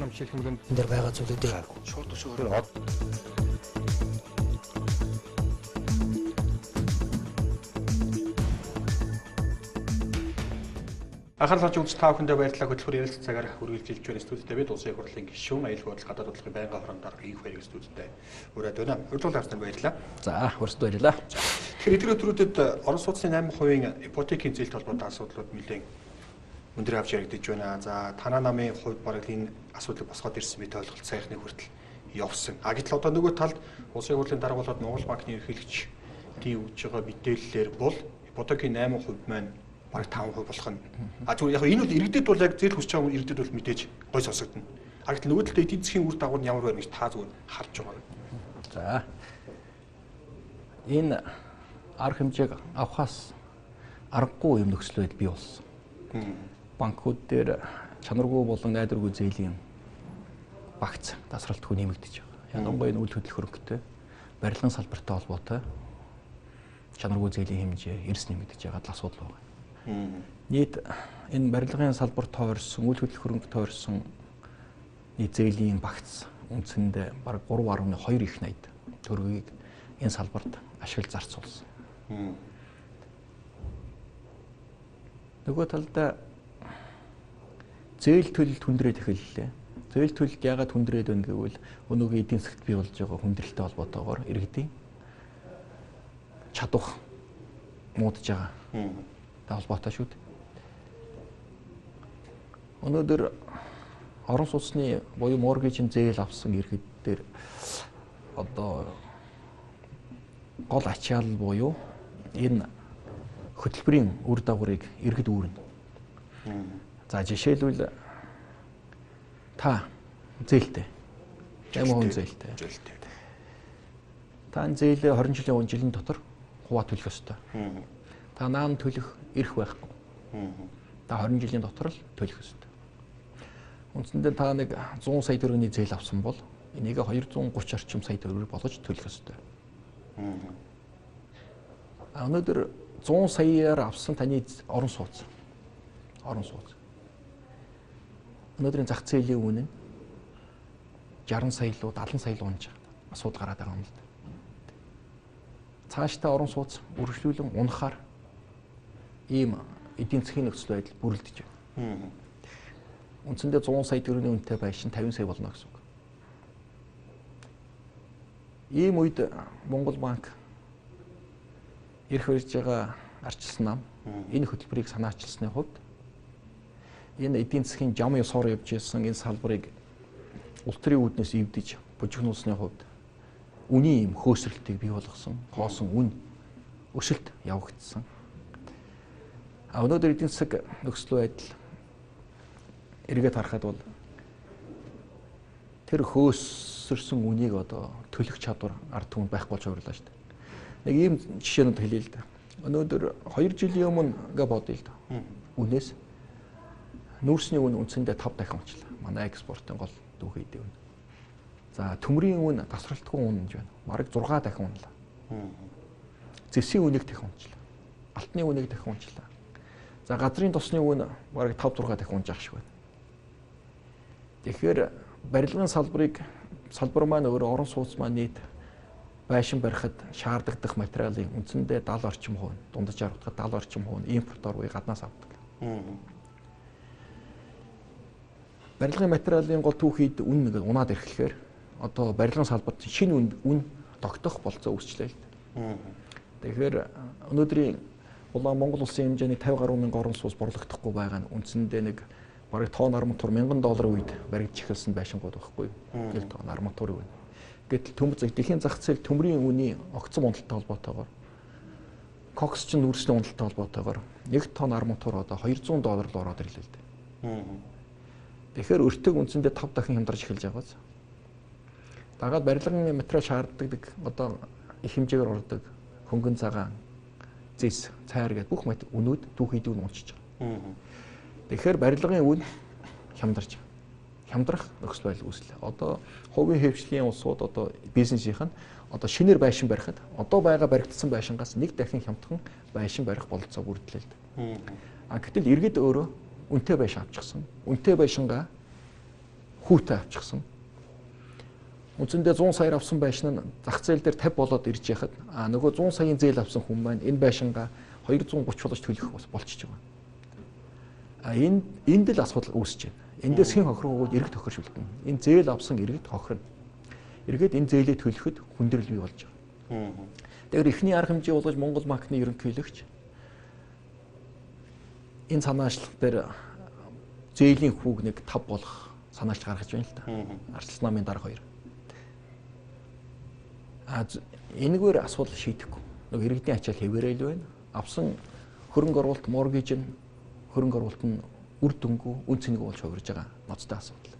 юм жишээлх юм бол энэ дэр байгаа зүйлүүдийг шууд өөр Анхаарал хандуулж та бүхэндээ баярлалаа. Хөтөлбөр ярилцах цагаар үргэлжилж байна. Студидтэй бид улсын их хурлын гишүүн аюулгүй бодлого гадаад бодлогын байнгын хороондор их баярыг студидтэй өрөөд байна. Урьдчилан харснаар баярлалаа. За, өрсөд баярлалаа. Тэгэхээр эдгээр өдрүүдэд орон сууцны 8% ипотекийн зээлт холбоотой асуудлууд нэлээд өндөр авч яригдж байна. За, танаа намын хувьд бараг энэ асуудлыг босгоод ирсэн мэт ойлголт сайхны хүртэл явсан. Гэтэл одоо нөгөө талд улсын их хурлын дарга болоод Монгол банкны ерөнхийлөгч өгж байгаа мэдээллээр бол ипотекийн 8% маань бараг 5% болох нь. Зүгээр яг энэ бол иргэдэд бол яг зээл хүсэж байгаа иргэдэд бол мэдээж гой сонсогдно. Гэтэл нөгөө талд эдийн засгийн үр дагавар нь ямар байна гэж та зүгээр харж байгаа. За. Энэ арга хэмжээг авахаас аргагүй юм нөхцөл байдал бий болсон. Банкуд дээр чанаргүй болон найдваргүй зээлийн багц тасралтгүй нэмэгдэж байгаа. Ялангуяа энэ үйл хөдлөх хөрөнгөтэй барилгын салбартай холбоотой чанаргүй зээлийн хэмжээ эрс нэмэгдэж байгаа асуудал байна. Нийт энэ барилгын салбарт тойрсон, үйл хөдлөх хөрөнгө тойрсон нийт зээлийн багц үндсэндээ бараг 3.2 их найд төгрөгийг энэ салбарт ашиглаж зарцуулсан. Нөгөө талдаа зээл төлөлт хүндрээд эхэллээ. Зээл төлөлт яагаад хүндрээд байна гэвэл өнөөгийн эдийн засгт бий болж байгаа хүндрэлтэй холбоотойгоор иргэдийн чадвар муудаж байгаа. Холбоотой шүү дээ. Өнөөдөр орон сууцны буюу моргежийн зээл авсан иргэдээр одоо гол ачаал буюу энэ хөтөлбөрийн үр дагаврыг иргэд үүрнэ. За жишээлбэл та зээлтэй 8% зээлтэй. Та зээлээ 20 жилийн дотор хуваа төлөх ёстой. Та наан төлөх эрх байхгүй. Та 20 жилийн дотор л төлөх ёстой. Үндсэндээ та нэг 100 сая төгрөгийн зээл авсан бол энийг 230 орчим сая төгрөгөөр болгож төлөх ёстой. Өнөөдөр 100 саяар авсан таны орон сууц. Өнөөдрийн зах зээлийн үнэ нь 60 сая руу 70 сая руу унж асуудал гараад байгаа юм л да. Цаашдаа орон сууц үргэлжлүүлэн унахаар ийм эдийн засгийн нөхцөл байдал бүрэлдэж байна. Үндсэндээ 100 сая төгрөгийн үнэтэй байшин 50 сая болно гэсэн үг. Ийм үед Монгол банк эрх барьж байгаа арчилсан нам энэ хөтөлбөрийг санаачилсны хувьд энэ эдийн засгийн жам ёсоор явж ирсэн энэ салбарыг улс төрийн үүднээс эвдэж бужигнуулсны хувьд үнийн юм хөөсрөлтийг бий болгосон, хоосон үн өсөлт явагдсан. Өнөөдөр эдийн засаг нөхцөл байдал эргээд харахад бол тэр хөөсөрсөн үнийг одоо төлөх чадвар ард түмэнд байхгүй болж хувирлаа шүү дээ. Нэг ийм жишээнүүд хэлье л да. Өнөөдөр 2 жилийн өмнө ингээ бодъё л да. Үнээс нүүрсний үн үндсэндээ 5 дахин унчлаа. Манай экспортын гол дүүхий дэв. За төмрийн үн тасралтгүй үн гэж байна. Бараг 6 дахин унлаа. Зэвсийн үнийг дахин унчлаа. Алтны үнийг дахин унчлаа. За газрын тосны үн бараг 5-6 дахин унжаах шиг байна. Тэгэхээр барилгын салбар маань өөрөө орон сууц маань нийт байшин барихад шаардлагадах материалын үндсэндээ 70 орчим хувь, дундаж авахад 70 орчим хувь импортоор буюу гаднаас авдаг. Барилгын материалын гол түүхийд үн нэг унаад ирэхлээр одоо барилгын салбарт шинэ үн тогтох болцоо үүсчлээ л дээ. Тэгэхээр өнөөдрийн улаан Монгол улсын хэмжээний 50 гаруй мянган орон сууц борлогдохгүй байгаа нь үндсэндээ нэг бараг тонн арматур $1000 үед баригдж эхэлсэн байшингууд байхгүй юу? Нэг тонн арматур байна. Гэтэл дэлхийн зах зээл төмрийн үний огцом уналттай холбоотойгоор кокс чинь нүүрсний уналттай холбоотойгоор 1 тонн арматур одоо $200 руу ороод ирлээ л дээ. Тэгэхээр өртөг үндсэндээ 5 дахин хямдарч эхэлж байгааз. Дагаад барилгын материал шаарддаг одоо их хэмжээгээр ордог хөнгөн цагаан зэс, цайр гэдэг бүх үнүүд түүхийд үн унчиж байгаа. Тэгэхээр барилгын үн хямдрах нөхцөл байдал үүслээ. Одоо хувийн хэвшлийн улсууд одоо бизнесийнх нь одоо шинээр байшин барихад одоо байгаа баригдсан байшингаас нэг дахин хямдхан байшин барих бололцоо бүрдлээ л дээ. Гэтэл иргэд өөрөө үнэтэй байшин авчихсан. Үнэтэй байшингаа хүүтэй авчихсан. Үндсэндээ 100 саяар авсан байшин нь зах зээл дээр 50 болоод ирж яхад нөгөө 100 саяын зээл авсан хүн маань энэ байшингаа 230 болж төлөх болчихж байгаа. Энд л асуудал үүсэж байна. Эндээс хэн хохиргоогоо иргэд хохиршүүлдэг. Энэ зээл авсан иргэд хохирно. Эргээд энэ зээлээ төлөхөд хүндрэл бий болж байгаа. Тэгэхээр эхний арга хэмжээ болгож Монгол банкны ерөнхийлөгч энэ санаачлал дээр зээлийн хүүг нэг 5 болох санаалж гаргаж байна л да. Арчилсан намын дарга 2. Энэгээр асуудал шийдэхгүй. Нэг иргэдийн ачаал хэвээрэл байна. Авсан хөрөнгө оруулалт моргэж нь хөрөнгө оруулалт нь үр дүнгүй үн цэнэгүй болж хувирж байгаа ноцтой асуудал.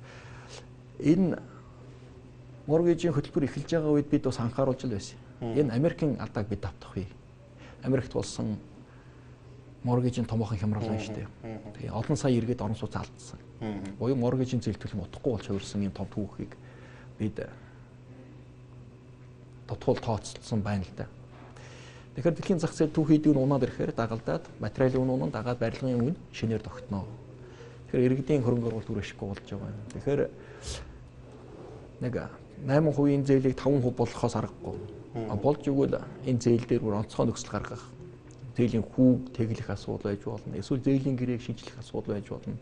Энэ моргежийн хөтөлбөр эхэлж байгаа үед бид бас анхааруулж л байсан. Энэ Америкийн алдааг бид давтах вэ? Америкт болсон моргежийн томоохон хямрал байна шүү дээ. Тэгээ олон сая иргэд орон сууц алдсан. Буюу моргежийн зээлтгэл утгагүй болж хувирсан юм том түүхийг бид тодтуул тооцолсон байна л да. Тэгэхээр дэлхийн зах зээл түүхийдийг унаад ирэхээр дагалдаад материалын үнэ дагаад барилгын үнэ шинээр тогтно. Тэгэхээр иргэдийн хөрөнгө оруулалт үржихгүй болж байгаа юм. Тэгэхээр нэг 8% зээлийг 5% болгохоос аргагүй. Болж игэл энэ зээл дээр бүр онцгой нөхцөл гаргах. Зээлийн хүүг тэглэх асуудал байж болно. Эсвэл зээлийн гэрээг шинжлэх асуудал байж болно.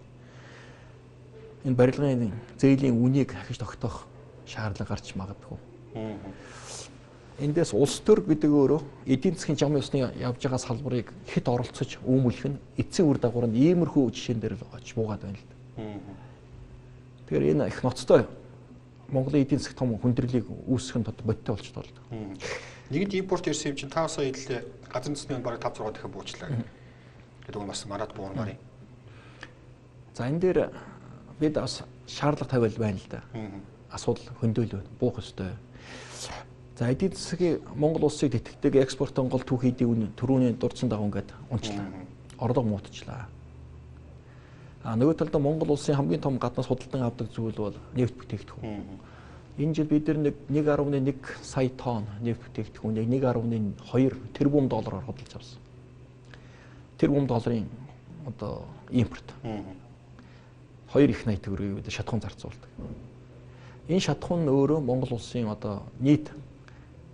Энэ барилгын зээлийн үнийг ахиж тогтоох шаардлага гарч магадгүй. Эндээс улс төр гэдэг өөрөө эдийн засгийн замын усны явж байгаа салбарыг хэд оролцож үүмүүлэх нь эцсийн үр дагавар нь иймэрхүү жишээн дээр л очиж буугаад байна л да. Тэгэхээр энэ их ноцтой Монголын эдийн засаг том хүндрэлийг үүсгэх нь бодтой болчихлоо л да. Нэгд импорт ирсэн юм чинь 5 сая хэллээ. Газар нутгийн бараг 5 6 дахин буучлаа гэдэг нь бас марад буурмаар юм. За энэ дээр бид бас шаардлага тавиал байна л да. Асуудал хөндөөл байна. Буух ёстой. За эдийн засгийн Монгол улсыг тэтгэдэг экспортын гол түүхийдийн үн төрөүний дурдсан дагуу ингээд унчлаа. Орлого муутчлаа. Нөгөө талдаа Монгол улсын хамгийн том гаднаас худалдан авдаг зүйл бол нефт бүтээгдэхүүн. Энэ жил бид нэг 1.1 сая тонн нефт бүтээгдэхүүнийг 1.2 тэрбум доллараар худалдаж авсан. Тэрбум долларын одоо импорт. 2 их 80 төгрөгийг бид шатхуун зарцуулдаг. Энэ шатхуун нь өөрөө Монгол улсын одоо нийт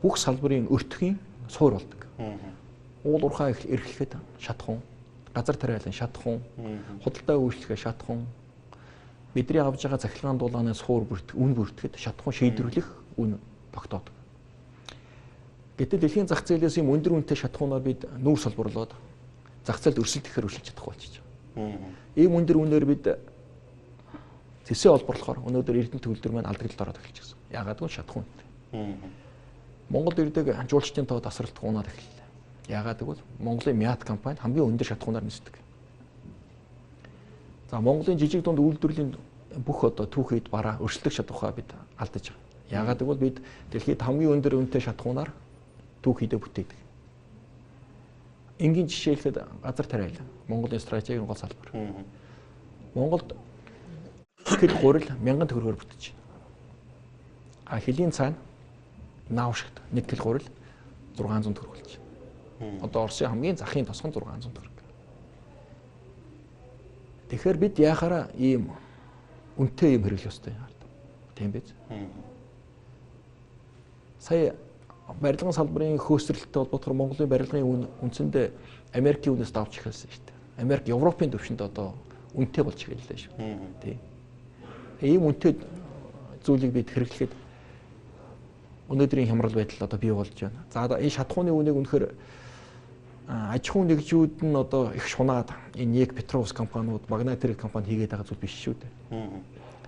бүх салбарын өртөхийн суур болдог. Уул уурхай эрхлэхэд шатхуун, газар тариалан шатхуун, худалдаа үйлчлэгээ шатхуун, бидний авж байгаа захиргаан дулааны суур үн бүртгэхэд шатхуун шийдвэрлэх үн тогтоодог. Гэтэл дэлхийн зах зээлээс юм өндөр үнэтэй шатхуунаар бид нүүр салбарлоод зах зээлд өрсөлдөхээр өршөлж чадахгүй болчихж байгаа. Ийм өндөр үнээр бид зэсээ олборлохоор өнөөдөр Эрдэнэ төгөлдөр маань алдагдлаар ороод эхэлж гисэн. Яагаад гэвэл шатхуун. Монгол ирдэг жуулчдын тоо тасралтах унаад эхэллээ. Яагаад гэвэл Монголын Мят компани хамгийн өндөр шатхуунаар нисдэг. За Монголын жижиг дунд үйлдвэрлэлийн бүх одоо түүхийд бараа өршлөх чадвараа бид алдаж байгаа. Яагаад гэвэл бид дэлхийд хамгийн өндөр үнэтэй шатхуунаар түүхийдээ бүтээдэг. Энгийн жишээ хэлэхэд газар тариалан Монголын стратегийн гол салбар. Монголд хэл гурил 1000 төгрөгөөр бүтэж байна. Хэлийн цаана наавшигт нэг кил гурил 600 төгрөг болж байна. Одоо Оросын хамгийн захын тосгон 600 төгрөг. Тэгэхээр бид яхаараа ийм үнэтэй юм хэрэглэх ёстой юм. Тийм биз? Сая барилгын салбарын хөөсрөлттэй холбоотойгоор Монголын барилгын үн үндсэндээ Америкийн үнээс давж эхэлсэн шүү дээ. Америк Европын төвшөнд одоо үнэтэй болж эхэллээ шүү. Тийм. Ийм үнэтэй зүйлийг бид хэрэглэхэд өнөөдрийн хямрал байдал одоо бий болж байна. За энэ шатхууны үнийг үнэхээр аж ахуйн нэгжүүд нь одоо их шунаад энэ яг Петровс компаниуд, Магнатрик компани хийгээд байгаа зүйл биш шүү дээ.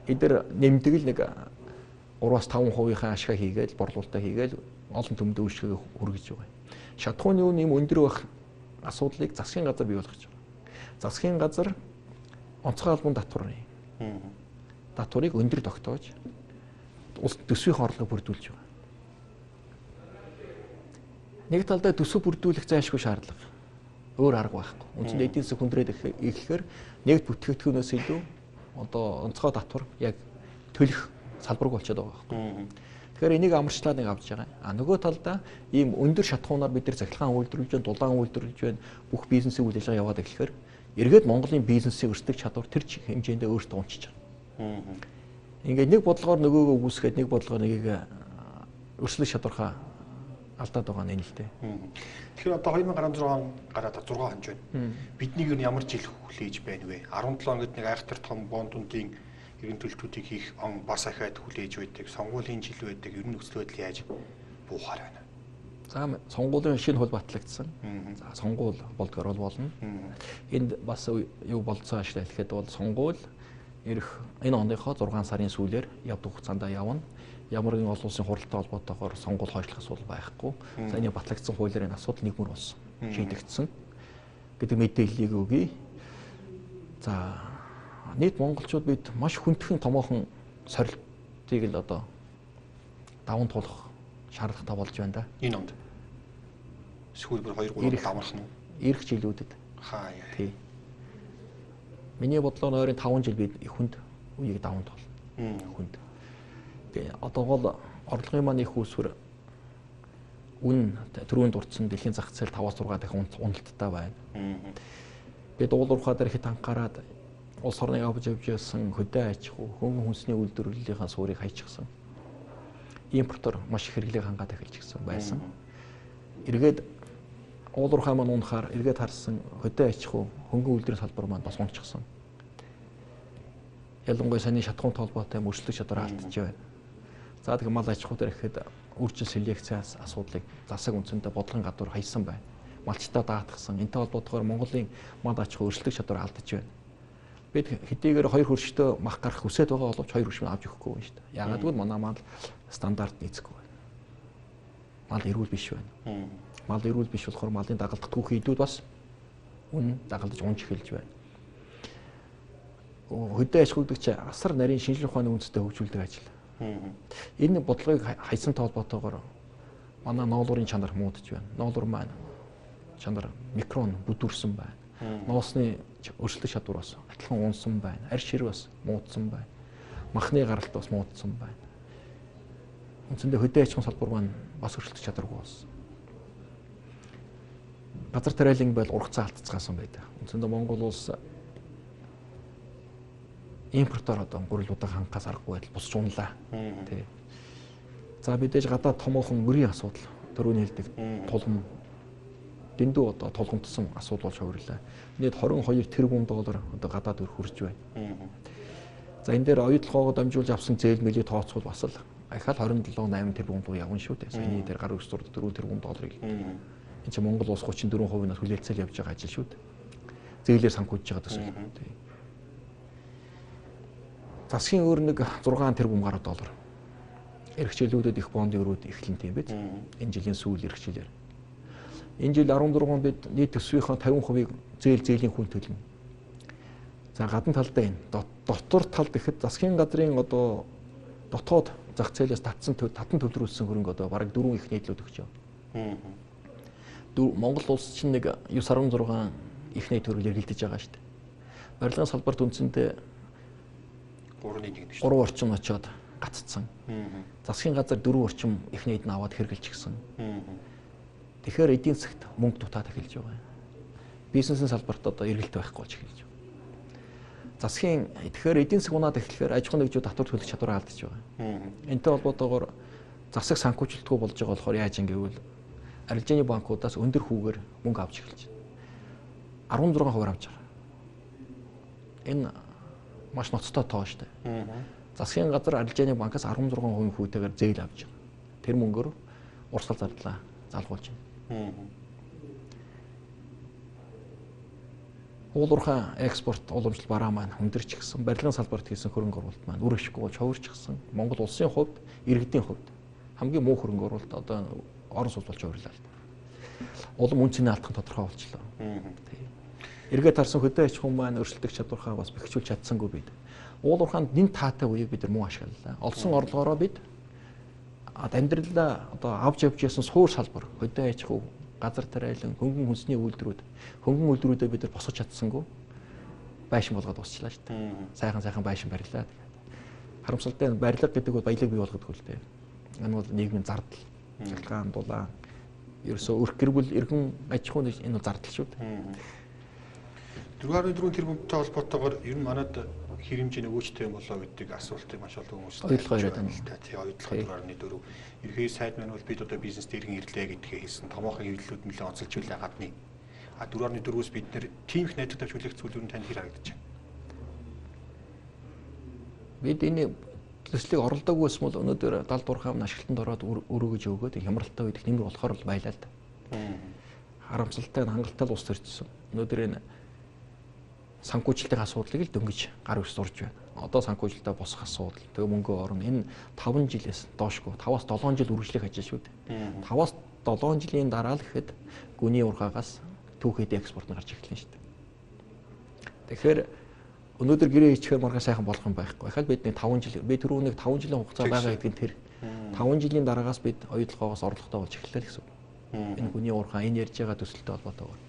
Эдгээр нэмдэг л нэг 3-5%-ийн ашгаа хийгээл, борлуулалтаа хийгээл олон төмөд үйлчлэгээ хүргэж байгаа. Шатхууны үн юм өндөр байх асуудлыг засгийн газар бий болгож байгаа. Засгийн газар онцгой албан татварыг өндөр тогтоож улс төсвийн орлогыг бүрдүүлж байгаа. Нэг талдаа төсөв бүрдүүлэх зайлшгүй шаардлага. Өөр арга байхгүй. Үндсэндээ эдийн засаг хүндрээд ирэхээр нэгд бүтээгдэхүүнээс илүү одоо онцгой татвар яг төлөх салбарг болчиход байгаа байхгүй. Тэгэхээр энийг амарчлаад нэг авч байгаа. Нөгөө талдаа ийм өндөр шатхуунаар бид нар захиргаан үйлдвэрлэж байна, дулаан үйлдвэрлэж байна, бүх бизнесийн үйл ажиллагаа яваад эхлэхээр эргээд Монголын бизнесийн өрсөлдөх чадвар тэр хэмжээндээ өөртөө унчиж байгаа. Ингээд нэг бодлогоор нөгөөгөө үүсгээд нэг бодлогоор нэгийг өршлөх чадвархаа алдаад байгаа нь энэ л дээ. Тэгэхээр одоо 2016 гараад 6 хонж байна. Биднийг юу ямар жил хүлээж байна вэ? 17 гэд нэг айхтар том бондуудын эргэн төлөлтүүдийг хийх он бас ахаад хүлээж байдаг. Сонгуулийн жил байдаг. Ер нь нөхцөл байдал яаж буухаар байна? За сонгуулийн шинэ хууль батлагдсан. За сонгуул болдгоор бол болно. Энд бас юу болцсон ашиг хэлэхэд бол сонгуул ирэх энэ оныхоо 6 сарын сүүлээр явдаг хугацаанд явна. Ямар нэгэн олон улсын хуралтай холбоотойгоор сонгуул хойшлох асуудал байхгүй. За энэ батлагдсан хуулиар энэ асуудал нэгмөр болсон. Шийдэгдсэн гэдэг мэдээллийг өгье. За нийт монголчууд бид маш хүндхэн томоохон сорилтыг л одоо даван туулах шаардлагатай болж байна да. Энэ онд. Сүүлбэр 2-3 даварх нь ирэх жилүүдэд. Хаа яа. Тий. Миний бодлоор ойрын 5 жил бид их хүнд үеийг даван туул. Хүнд. Одоо бол орлогын маань их үүсвэр үн түрүүнд дурдсан дэлхийн зах зээл 5-6 дахин уналттай байна. Бид уулуурхаа дээр хэд анхаарад улс орныг авч явж байсан хөдөө аж ахуй, хөнгөн хүнсний үйлдвэрлэлийн суурийг хайчихсан. Импортоор маш их хэрэглээг хангаад эхэлчихсэн байсан. Эргээд уулуурхаа маань унахаар эргээд харсан хөдөө аж ахуй, хөнгөн үйлдвэрийн салбар маань бас унчихсан. Ялангуяа саний шатхуун толботой мөрчлөг чадвар алдчих байна. За тэгэхээр мал аж ахуй дээр ихэд үржил селекцээс асуудлыг засаг үндсэндээ бодлогын гадуур хайсан байна. Малчтаа даатгсан. Энтэй холбоотойгоор Монголын мал аж ахуй өршлөх чадвар алдаж байна. Бид хэдийгээр 2 хөрштэй мах гарах хүсэж байгаа боловч 2 хөрш авч өгөхгүй байна шүү дээ. Ягаад гэвэл манай мал стандарт нийцэхгүй байна. Мал эрүүл биш байна. Мал эрүүл биш болохоор малын дагалдах түүхийн идүүд бас үн дагалдаж унж эхэлж байна. Хөдөө аж ахуй гэдэг чинь асар нарийн шинжилгээ ухааны үндэстэй хөгжүүлдэг ажил. Энэ бодлогыг хайсан толботоогоор манай ноолуурын чанар муудаж байна. Ноолуур маань чанар микрон бүдүүрсэн байна. Ноосны өршлөх чадвар бас адилхан унсан байна. Арь шир бас муудсан байна. Махны гаралт бас муудсан байна. Үндсэндээ хөдөө аж ахуйн салбар маань бас өршлөх чадваргүй болсон. Газар тариалан байл ургацаа алдцгаасан байдаг. Үндсэндээ Монгол улс импортоор одоо гурилуудаа хангахаас аргагүй байдал босч унлаа. Тий. За мэдээж гадаад томоохон мөрийн асуудал төрөний хэлдэг тулгам дэндүү одоо тулгамдсан асуудал болж хувирлаа. Нийт 22 тэрбум доллар одоо гадаад өр хүрч байна. За энэ дээр оюутлогоогоо дамжуулж авсан зээл мэлийг тооцвол бас л ахаал 27-8 тэрбум доллар явна шүү дээ. Саяны дээр гар үс зурд 4 тэрбум долларыг. Энд чинь Монгол улс 34%-аас хүлээлцэл явж байгаа ажил шүү дээ. Зээлээр санхүүжж байгаа гэсэн үг. Тий. Засгийн өөр нэг 6 тэрбум гаруй доллар. Эрхчлүүлүүдэд их бондын өрөөд эхлэн тийм биз. Энэ жилийн сүүл эрхчлэлээр. Энэ жил 14 бид нийт төсвийнхаа 50%-ийг зээлийн хүн төлнө. За гадна талдаа энэ дотор талд ихэд засгийн газрын одоо дотоод зах зээлээс татсан төвлөрүүлсэн хөрөнгө одоо бараг 4 их нийтлүүд өгч явна. Монгол улс чинь нэг 9.6 их нийт хөрөнгө эргэлдэж байгаа шүү дээ. Барилгын салбарт үндсэндээ 3 орчим очоод гаццсан. Засгийн газар 4 орчим их нийт нь аваад хэрэгжилчихсэн. Тэгэхээр эдийн засгт мөнгө дутаад эхэлж байгаа. Бизнесийн салбарт одоо эргэлт байхгүй болж эхэлж байна. Засгийн тэгэхээр эдийн засаг унаад эхлэхээр аж ахуйн нэгжүүд татвар төлөх чадвараа алдаж байгаа. Энтэй холбоотойгоор засаг санхүүжилтгүй болж байгаа болохоор яаж ингэвэл арилжааны банкудаас өндөр хүүгээр мөнгө авч эхэлж байна. 16% авч байгаа. Энэ маш ноцтой тоо шүү дээ. Засгийн газар арилжааны банкаас 16% хүүтэйгээр зээл авч байгаа. Тэр мөнгөөр урсгал зардлаа залгуулж байна. Уулуурхай экспорт уламжлал бараа маань өндөрч гисэн. Барилгын салбарт хийсэн хөрөнгө оруулалт маань үр ашиггүй болж хувирчихсан. Монгол улсын хувьд, иргэдийн хувьд хамгийн муу хөрөнгө оруулалт одоо орон сууц болж хувирлаа л дээ. Улам үнцний алдах тодорхой болчихлоо. Эргээд харсан хөдөө аж ахуй маань өршөлтөх чадвархаа бас бэхжүүлж чадсангүй бид. Уулуурхаанд нэн таатай үеийг бид нар муу ашиглалаа. Олсон орлогоороо бид амьдралаа одоо авч явж ясан суур салбар, хөдөө аж ахуй, газар тариалан, хөнгөн хүнсний үйлдвэрүүдээ бид нар босгож чадсангүй. Байшин болгоод дуусчлаа шүү дээ. Сайхан байшин барилаа. Харамсалтай нь барилга гэдэг бол баялаг бий болгодог л дээ. Энэ бол нийгмийн зардал, цалгаан, дулаан, ерөөсөө өрх гэр бүл иргэн аж ахуйн энэ зардал шүү дээ. 4.4 тэрбумтай холбоотойгоор ер нь манайд хэрэмжийн өвчтэй юм болоо гэдэг асуултыг маш олон хүмүүс ойлгоо яриад байна. Тий, ойлгоо 4.4. Ерхий сайд маань бол бид одоо бизнес дээрэн ирлээ гэдгээ хэлсэн. Томоохон хэвлэлүүд нэлээд онцолжуулаа гадны. 4.4-өөс бид нэр тийм их найдвар тавьж хүлээх зүйлүүд нь танд хэр харагдаж байна? Бид энэ төслийг оролдоогүй байсан бол өнөөдөр 76 амын ашиглалтанд ороод өрөөгөж өгөөд хямралтай үед их нэмэр болохоор л байлаа л да. Харамсалтай хангалттай улс төрчихсөн. Өнөөдөр энэ санхүүжилтийн асуудлыг л дөнгөж гар үс сурж байна. Одоо санхүүжилтээ босох асуудал, тэгээ мөнгө орно. Энэ 5 жилээс доошгүй 5-аас 7 жил үргэлжлэх ажил шүү дээ. 5-аас 7 жилийн дараа л гэхэд гүний ургаагаас түүхэд экспорт нь гарч эхэлнэ шүү дээ. Тэгэхээр өнөөдөр гэрээ хийчихээр маргаа сайхан болох юм байхгүй. Ахад бид нэг 5 жил би түрүүнийг 5 жилийн хугацаа байгаа гэдэг нь тэр 5 жилийн дараагаас бид оюутлогоогоос орлоготой болж эхэллээ гэсэн үг. Энэ гүний ургаан энэ ярьж байгаа төсөлтэй холбоотойгоор.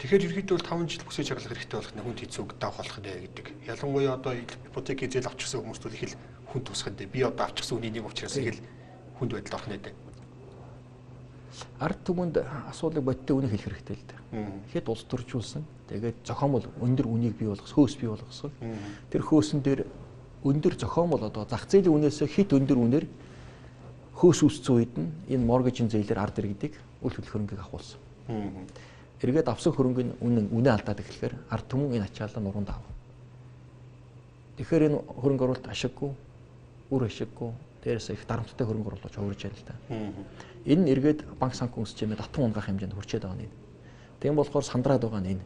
Тэгэхээр ерөнхийдөө 5 жил бүсэж чаглах хэрэгтэй болох нь хүнд хэцүү давх болох нэ гэдэг. Ялангуяа одоо ипотек зээл авчихсан хүмүүст бол их л хүнд тусах нь. Би одоо авчихсан үний нэг учраас их л хүнд байдал орох нэ. Ард түмэнд асуудлыг бодиттой үнийг хэлэх хэрэгтэй л дээ. Ихэд улс төржүүлсэн. Тэгээд зохиомол өндөр үнийг бий болгох, хөөс бий болгосон. Тэр хөөсөн дээр өндөр зохиомол одоо зах зээлийн үнээс хит өндөр үнээр хөөс үүссэн үед нь энэ моргежийн зээлээр ард иргэдийг үл хөдлөх хөрөнгийг авахулсан. Эргээд авсан хөрөнгө нь үнэ алдаад эхлэхээр ард түмэн энэ ачаалал нуруунд авав. Тэгэхээр энэ хөрөнгө оруулалт ашиггүй, үр ашиггүй, дээрээс их дарамттай хөрөнгө оруулалт хувирж байна л да. Энэ нь эргээд банк санхүү системээ татан унгаах хэмжээнд хүрчээд байгаа нь. Тийм болохоор сандраад байгаа нь энэ.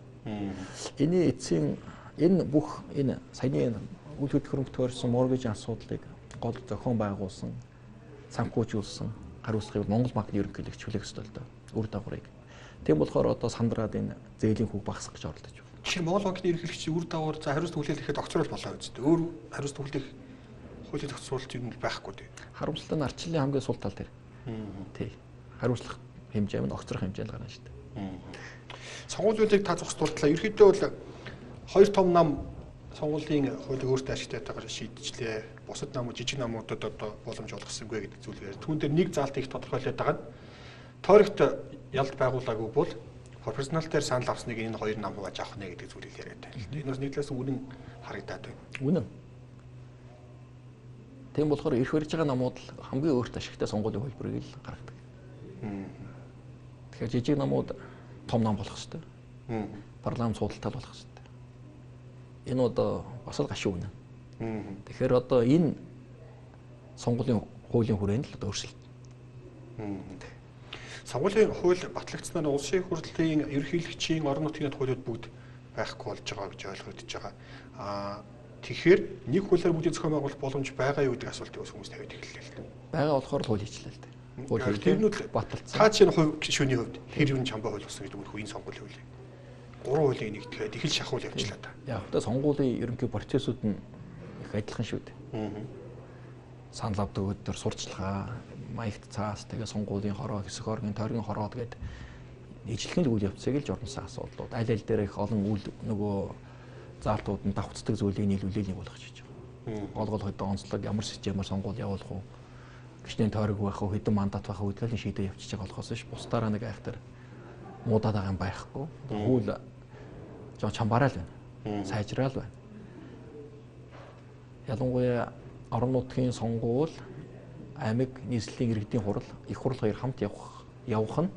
Эний эцсийн энэ бүх энэ саяны үл хөдлөх хөрөнгө тойрсон моргежийн асуудлыг гол зохион байгуулсан, санхүүжүүлсэн, хариуцлагыг Монгол банкны ерөнхийлөгч хүлээх ёстой л да. Үр дагаврыг. Тийм болохоор одоо сандраад энэ зээлийн хүүг багасгах гэж оролдож байна. Тэгэхээр Монгол банкны ерөнхийлөгч үр дагавар за хариуцлага хүлээлгэхэд огцрол болоо үстэ. Өөр хариуцлага хүлээх хуулийн зохицуулалт юм байхгүй дээ. Харамсалтай нь арчлалын хамгийн сул тал дээр. Тий. Хариуцлах хэмжээ нь огцрох хэмжээнд гарна шүү дээ. Сонгуулиудыг та зохицуултлаа. Ерөнхийдөө бол хоёр том нам сонгуулийн хуулийг өөртөө ашиглалтайгаар шийдчихлээ. Бусад намууд, жижиг намуудад одоо боломж олгосонгүй гэдэг зүйлээр түүн дээр нэг заалт их тодорхойлоод байгаа нь тойрогт ялд байгуулаагүй бол профессионал дээр санал авсныг энэ хоёр нам хувааж авах нэ гэдэг зүйлийг яриад байна. Энэс нэг талаас үнэн харагдаад байна. Үнэн. Тийм болохоор ирэх барьж байгаа намууд л хамгийн өөрт ашигтай сонгуулийн хөлбөрийг л гаргадаг. Тэгэхээр жижиг намууд том нам болох хэрэгтэй. Парламент судалтай болох хэрэгтэй. Энэ одоо бас л гашуун үнэ. Тэгэхээр одоо энэ сонгуулийн хуулийн хүрээнд л одоо өөрчлөлт. Сонгуулийн хууль батлагдсанаар улсын их хурлын ерөнхийлөгчийн орон нутгийн хуулиуд бүгд байхгүй болж байгаа гэж ойлгогдож байгаа. Тэгэхээр нэг хуулиар бүгдийг зохион байгуулах боломж байгаа юу гэдэг асуултыг хүмүүс тавиад эхэллээ л. Байгаа болохоор л хууль хийчлээ л дээ. Хууль тэрнүүд баталсан. Цаа чинь хувь гишүүний хувьд хэр юу чамбаа хууль болсон гэдэг үгүй энэ сонгуулийн хуулийг. 3 хуулийг нэгтгэхэд их л шахуул явуулчлаа та. Яг та сонгуулийн ерөнхий процессууд нь их адилхан шүү дээ. Санал авдаг өдөр сурчлагаа, маягт цаас, тэгээ сонгуулийн хороо, хэсэг оргийн тойргийн хороод гэдэг ижлэхэн үйл явцыг л журмсан асуудлууд. Аль аль дээр их олон үйл нөгөө заалтууд нь давхцдаг зүйлийг нийлүүлэл нэг болгож хийж байгаа. Гол хөдөө онцлог ямар системээр сонгуул явуулах уу? Гишний тойрог байх уу, хэдэн мандат байх уу гэдгийг шийдээ явчихж байгаа болохоос ш. Бусдаараа нэг айхтар муудаад байгаа юм байхгүй. Хууль жоо чамбараа л байна. Сайжраа л байна. Ялангуяа орон нутгийн сонгуул, аймаг нийслэлийн иргэдийн хурал, их хурл хоёр хамт явах нь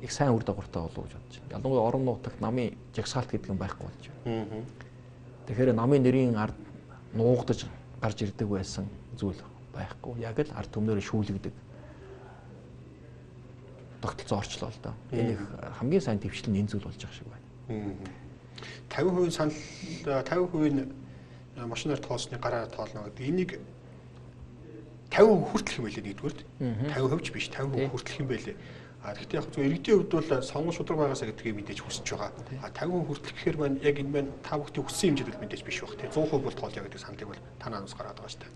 их сайн үр дагавартай болов гэж бодож байна. Ялангуяа орон нутагт намын жагсаалт гэдэг юм байхгүй болж байна. Тэгэхээр намын нэрийн ард нуугдаж гарч ирдэг байсан зүйл байхгүй. Яг л ард түмнээр шүүлэгдэг тогтолцоо орчлоо л доо. Энэ их хамгийн сайн дэвшил нь энэ зүйл болж байгаа шиг байна. 50% санал 50% машинаар тоосны гараараа тоолно гэдэг. Энийг 50% хүртэлх юм байлээ нэгдүгээр. 50% ч биш 50% хүртэлх юм байлээ. Гэхдээ яг зөв иргэдийн хувьд бол сонгуул шудраг байгаасаа гэдгийг мэдээж хүсэж байгаа. 50% хүртэлх гэхээр маань яг энэ маань та бүхний хүссэн хэмжээд бол мэдээж биш баг. 100% бол тоолё гэдэг саналыг бол танаас гараад байгаа шүү дээ.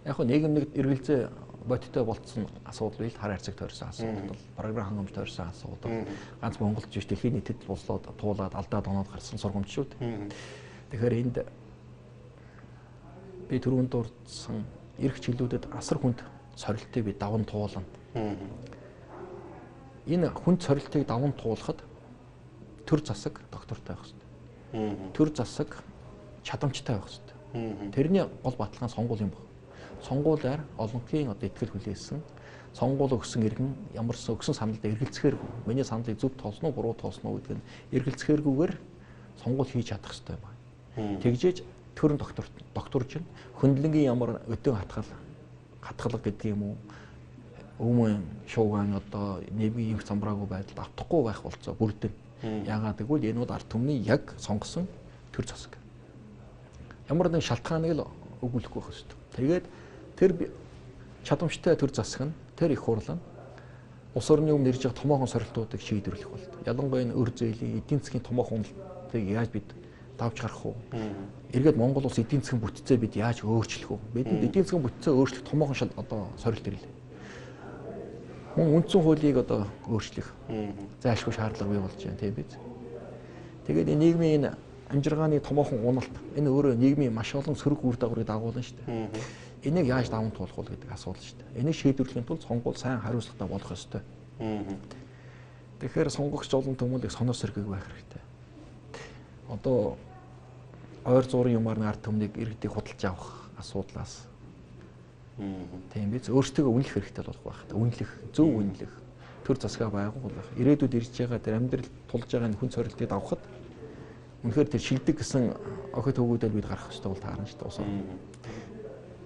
Яг хөө нийгэмд эргэлзээ бодиттой болцсон асуудал бил хар хайрцаг тойрсон асуудал, програм хангамж тойрсон асуудал, ганц Монголд биш дэлхийн нийтэд болслоод туулаад алдаад оноод гарсан сургамж шүү дээ. Тэгэхээр энд би түрүүнд дурдсан эрх чиглэлүүдэд асар хүнд сорилтыг би даван туулна. Энэ хүнд сорилтыг даван туулахад төр засаг доктортой байх хэрэгтэй. Төр засаг чадамжтай байх хэрэгтэй. Тэрний гол баталгаа сонгуул юм баг. Сонгуулиар олонхын одоо итгэл хүлээсэн сонгуул өгсөн иргэн ямарсан өгсөн саналд эргэлзэхээргүй. Миний саналыг зөв тоосноо буруу тоосноо гэдэг нь эргэлзэхээргүйгээр сонгуул хийж чадах хэрэгтэй байна. Тэгжээж төрөн докторч нь хөндлөнгийн ямар өдөө хатгалга гэдэг юм уу өмнө шуугаан одоо нэвийн их замбраагүй байдалд автахгүй байх болцоо бүрдэн. Яагаад гэвэл энүүд ард түмний яг сонгосон төр засаг. Ямар нэгэн шалтгааныг л өгүүлэхгүй байх хэрэгтэй. Тэгээд тэр чадамжтай төр засаг нь тэр их хурлын улс орны өмнө ирж байгаа томоохон сорилтуудыг шийдвэрлэх болт. Ялангуяа энэ өр зээлийн эдийн засгийн томоохон уналтыг яаж бид давж гарах уу? Эргээд Монгол улс эдийн засгийн бүтцээ бид яаж өөрчлөх үү? Бидэнд эдийн засгийн бүтцээ өөрчлөх томоохон одоо сорилт ирлээ. Мөн үндсэн хуулийг одоо өөрчлөх зайлшгүй шаардлага бий болж байна тийм биз. Тэгээд энэ нийгмийн амжиргааны томоохон уналт энэ өөрөө нийгмийн маш олон сөрөг үр дагаврыг дагуулна шүү дээ. Энийг яаж даван туулах вэ гэдэг асуудал шүү дээ. Энийг шийдвэрлэхийн тулд сонгуул сайн хариуцлагатай болох ёстой. Тэгэхээр сонгогч олон хүмүүлийг сонор сэргийг байх хэрэгтэй. Одоо ойр зургийн юмар ард түмнийг иргэдийг худалдаж авах асуудлаас тийм биз өөртөө үнэлэх хэрэгтэй болох байх. Үнэлэх, зөв үнэлэх, төр засгаа байгуулах. Ирээдүйд ирж байгаа тэр амьдрал тулж байгаа хүн сорилтыг давхад үнэхээр тэр шилдэг гэсэн охид хөвгүүдээр бид гарах хэрэгтэй бол таарна шүү дээ.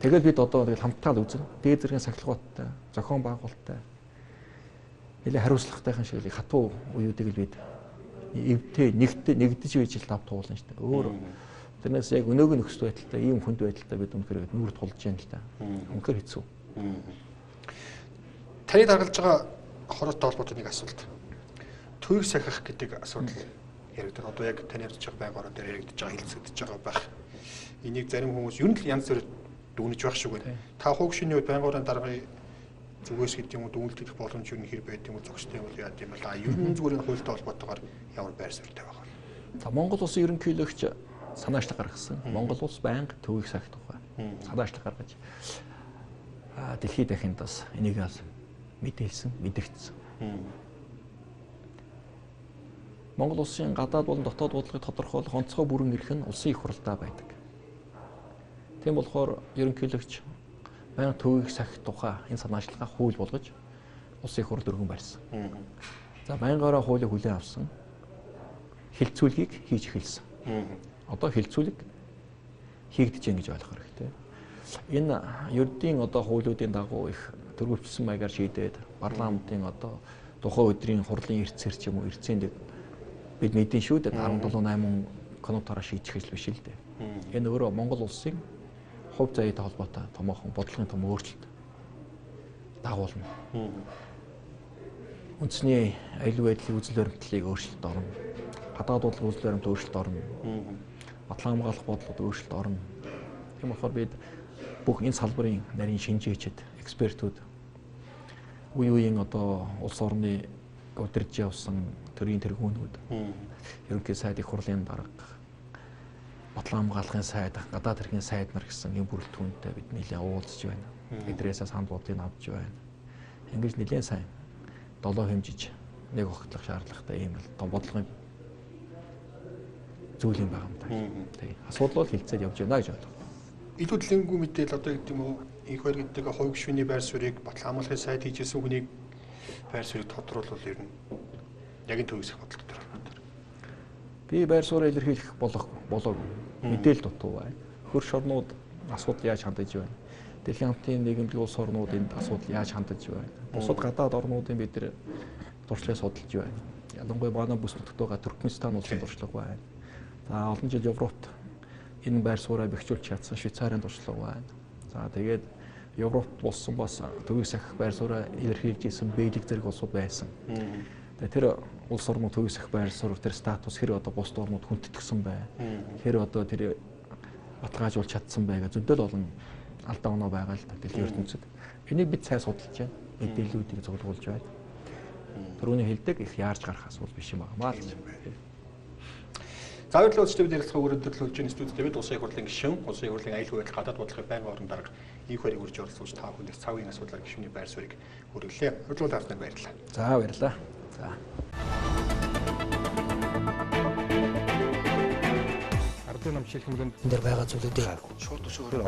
Тэгэл бид одоо хамтдаа л үзэн дээд зэргийн сахилгуудтай, зохион байгуулалттай нэлээ хариуцлагатайхан шиг л хатуу уюудыг л бид эвтэй нэгдэж байж л давт туулна шүү дээ. Өөр тэрнээс яг өнөөгийн нөхцөл байдалтай ийм хүнд байдалтай бид үнэхээр нүүр тулж байна л да. Үнэхээр хэцүү. Таны даргалж байгаа хороотой холбоотой нэг асуулт. Төвийг сахих гэдэг асуудал яригддаг. Одоо яг таны ярьж байгаа байг орон дээр яригдж байгаа хэлцэгдэж байгаа байх. Энийг зарим хүмүүс ер нь янз бүр дүгнэж байх шиг байна. Та хуугшины үед байнгын даргын зүгээс гэдэг юм уу дүгнэлтэх боломж юу нэр байд юм уу зогстой юм уу яа гэм бэл ер нь зүгээр энэ хуультай холбоотойгоор ямар байр суурьтай байгаа вэ? За Монгол улсын ерөнхийлөгч санаачлаг гаргасан. Монгол улс байнга төвийг сахих тухай санаачлаг гаргаж дэлхийд дахиндас энийг мэдээлсэн, мэдэгдсэн. Монгол улсын гадаад болон дотоод бодлогыг тодорхойлох онцгой бүрэн эрх нь улсын их хурлдаа байдаг. Тийм болохоор ерөнхийлөгч байнга төвийг сахих тухай энэ санаачлагаа хууль болгож улсын их хурл өргөн барьсан. За байнгаараа хуулийг хүлээн авсан. Хилцүүлгийг хийж эхэлсэн. Одоо хилцүүлэг хийгдэж байна гэж ойлгох хэрэгтэй. Энэ ердийн одоо хуулиудын дагуу их төрөвчлсөн маягаар шийдээд парламентын одоо тухайн өдрийн хурлын эрдсэр ч юм уу эрдцээнд бид мэдэн шүү дээ 17-8 конотоор шийдэх хэл биш л дээ. Энэ өөрөө Монгол улсын хувь заяатай холбоотой томоохон бодлогын том өөрчлөлт дагуулна. Үндэсний аюулгүй байдлын үзэл баримтлалыг өөрчлөлт орно. Гадаад бодлогын үзэл баримт өөрчлөлт орно. Батлан хамгаалах бодлогод өөрчлөлт орно. Тийм болохоор бид бүх энэ салбарын нарийн шинжээчид, экспертүүд үе үеийн одоо улс орны удирж явсан төрийн тэргүүнүүд, ерөнхий сайд их хурлын дарга, батлан хамгаалахын сайд, гадаад хэргийн сайд нар гэсэн юм бүрэлдэхүүнтэй бид нэлээд уулзж байна. Эдрээсээ санал бодлыг авч байна. Ингэж нэлээд сайн долоо хэмжиж нэг огтлох шаардлагатай ийм л том бодлогын зүйл юм байгаа юм даа. Тэгээ асуудал бол хилцээд явж байна гэж бодлоо. Илүү дэлгэнгүй мэдээл одоо гэдэг юм уу их хоёр гэдэг хувь гишүүний байр суурийг батлан хамгаалахын сайд хийжсэн хүнийг байр суурийг тодруулбал ер нь яг энэ төвөөс их бодлого төр байна. Би байр сууриа илэрхийлэх болоог мэдээлэл дутуу байна. Хөрш орнууд асуудал яаж хандаж байна? Дэлхийн хамтын нийгэмлэг улс орнууд энд асуудал яаж хандаж байна? Бусад гадаад орнуудын бид нар туршлагыг судалж байна. Ялангуяа манай бүс нутагт байгаа Туркменстан улсын туршлага байна. За олон жил Европт энэ байр сууриа бэхжүүлж чадсан Швейцарын туршлага байна. За тэгээд Европт болсон бас төвийг сахих байр сууриа илэрхийлж исэн Бельги зэрэг улсууд байсан. Тэгээд тэр улс орнууд төвийг сахих байр суурь тэр статус хэр одоо бусад орнууд хүндэтгсэн бай. Хэр одоо тэр баталгаажуулж чадсан бай гэж зөндөл олон алдаа оноо байгаа л да дэлхийн ертөнцид. Энийг бид сайн судалж байна. Мэдээллүүдийг цуглуулж байна. Түрүүний хэлдэг их яарж гарах асуудал биш юм байна. Заавал үзэгчдэд ярилцлага өргөдөрлөж байгаа студид бид улсын их хурлын гишүүн, улсын их хурлын аюулгүй байдал гадаад бодлогын байнгын орон дарга их хоёрыг үрж оролцуулж та бүхэнд цаавын асуудлаар гишүүний байр суурийг хүргэлээ. Хөдлөлт авснаар баярлалаа. За баярлалаа. За. Хотын нам жишээлх юм бол энэ дээр байгаа зүйлүүдийг шууд өшөөрөө